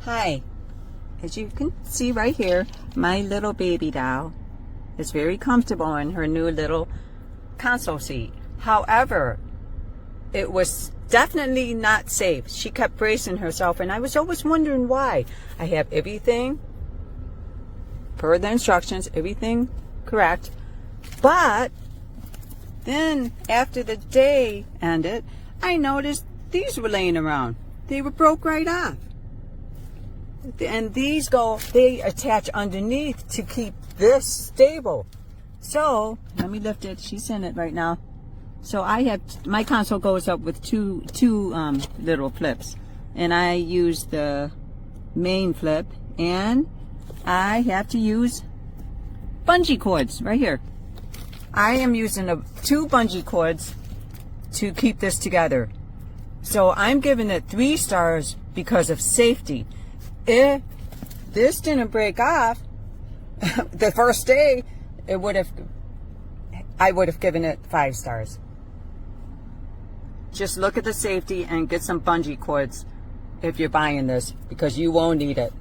Hi, as you can see right here, my little baby doll is very comfortable in her new little console seat. However, it was definitely not safe. She kept bracing herself, and I was always wondering why. I have everything per the instructions, everything correct, but then after the day ended, I noticed these were laying around. They were broke right off. And these they attach underneath to keep this stable. So, let me lift it. She's in it right now. So I have, my console goes up with two little flips. And I use the main flip. And I have to use bungee cords right here. I am using two bungee cords to keep this together. So I'm giving it 3 stars because of safety. If this didn't break off the first day, I would have given it 5 stars. Just look at the safety and get some bungee cords if you're buying this, because you won't need it.